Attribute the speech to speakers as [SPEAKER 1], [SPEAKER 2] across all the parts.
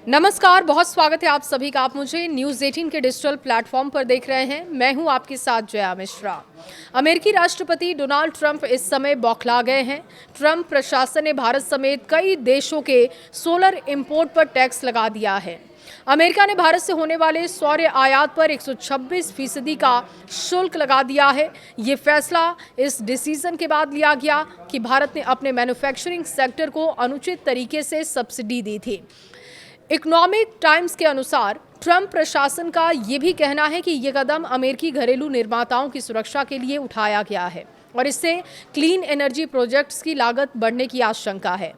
[SPEAKER 1] नमस्कार, बहुत स्वागत है आप सभी का। आप मुझे न्यूज़ 18 के डिजिटल प्लेटफॉर्म पर देख रहे हैं। मैं हूं आपके साथ जया मिश्रा। अमेरिकी राष्ट्रपति डोनाल्ड ट्रंप इस समय बौखला गए हैं। ट्रंप प्रशासन ने भारत समेत कई देशों के सोलर इंपोर्ट पर टैक्स लगा दिया है। अमेरिका ने भारत से होने वाले सौर आयात पर 126% का शुल्क लगा दिया है। ये फैसला इस डिसीजन के बाद लिया गया कि भारत ने अपने मैन्युफैक्चरिंग सेक्टर को अनुचित तरीके से सब्सिडी दी थी। इकोनॉमिक टाइम्स के अनुसार ट्रंप प्रशासन का ये भी कहना है कि ये कदम अमेरिकी घरेलू निर्माताओं की सुरक्षा के लिए उठाया गया है और इससे क्लीन एनर्जी प्रोजेक्ट्स की लागत बढ़ने की आशंका है।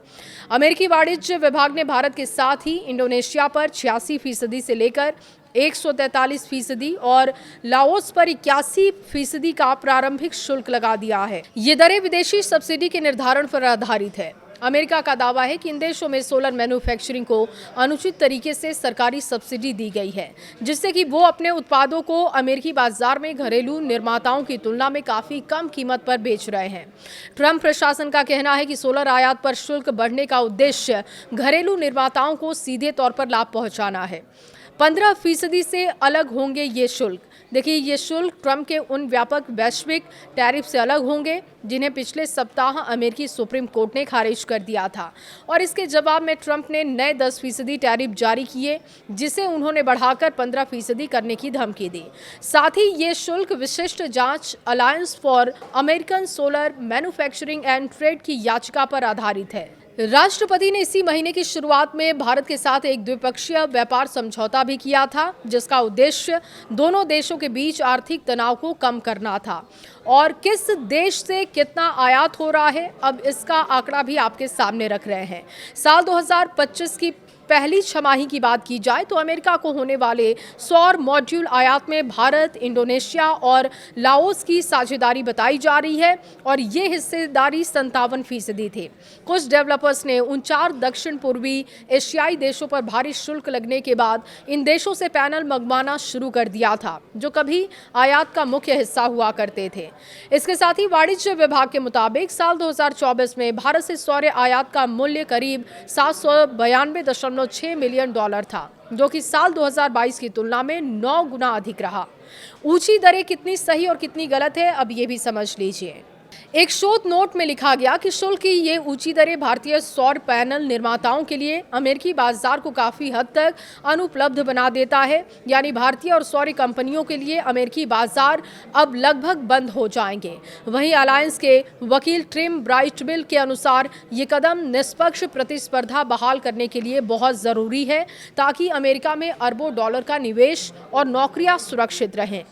[SPEAKER 1] अमेरिकी वाणिज्य विभाग ने भारत के साथ ही इंडोनेशिया पर 86% से लेकर 143% और लाओस पर 81% का प्रारंभिक शुल्क लगा दिया है। ये दरें विदेशी सब्सिडी के निर्धारण पर आधारित है। अमेरिका का दावा है कि इन देशों में सोलर मैन्युफैक्चरिंग को अनुचित तरीके से सरकारी सब्सिडी दी गई है, जिससे कि वो अपने उत्पादों को अमेरिकी बाजार में घरेलू निर्माताओं की तुलना में काफी कम कीमत पर बेच रहे हैं। ट्रंप प्रशासन का कहना है कि सोलर आयात पर शुल्क बढ़ने का उद्देश्य घरेलू निर्माताओं को सीधे तौर पर लाभ पहुंचाना है। 15% से अलग होंगे ये शुल्क। देखिए, ये शुल्क ट्रंप के उन व्यापक वैश्विक टैरिफ से अलग होंगे जिन्हें पिछले सप्ताह अमेरिकी सुप्रीम कोर्ट ने खारिज कर दिया था और इसके जवाब में ट्रंप ने नए 10% टैरिफ जारी किए, जिसे उन्होंने बढ़ाकर 15% करने की धमकी दी। साथ ही ये शुल्क विशिष्ट जांच alliance for American solar manufacturing and trade की याचिका पर आधारित है। राष्ट्रपति ने इसी महीने की शुरुआत में भारत के साथ एक द्विपक्षीय व्यापार समझौता भी किया था, जिसका उद्देश्य दोनों देशों के बीच आर्थिक तनाव को कम करना था। और किस देश से कितना आयात हो रहा है, अब इसका आंकड़ा भी आपके सामने रख रहे हैं। साल 2025 की पहली छमाही की बात की जाए तो अमेरिका को होने वाले सौर मॉड्यूल आयात में भारत, इंडोनेशिया और लाओस की साझेदारी बताई जा रही है और ये हिस्सेदारी 57% थी। कुछ डेवलपर्स ने उन 4 दक्षिण पूर्वी एशियाई देशों पर भारी शुल्क लगने के बाद इन देशों से पैनल मंगवाना शुरू कर दिया था, जो कभी आयात का मुख्य हिस्सा हुआ करते थे। इसके साथ ही वाणिज्य विभाग के मुताबिक साल 2024 में भारत से सौर आयात का मूल्य करीब 792.6 मिलियन डॉलर था, जो कि साल 2022 की तुलना में 9 गुना अधिक रहा। ऊंची दरें कितनी सही और कितनी गलत है, अब ये भी समझ लीजिए। एक शोध नोट में लिखा गया कि शुल्क की ये ऊंची दरें भारतीय सौर पैनल निर्माताओं के लिए अमेरिकी बाजार को काफी हद तक अनुपलब्ध बना देता है। यानी भारतीय और सौर कंपनियों के लिए अमेरिकी बाजार अब लगभग बंद हो जाएंगे। वहीं अलायंस के वकील ट्रिम ब्राइटविल के अनुसार ये कदम निष्पक्ष प्रतिस्पर्धा बहाल करने के लिए बहुत जरूरी है, ताकि अमेरिका में अरबों डॉलर का निवेश और नौकरियां सुरक्षित रहें।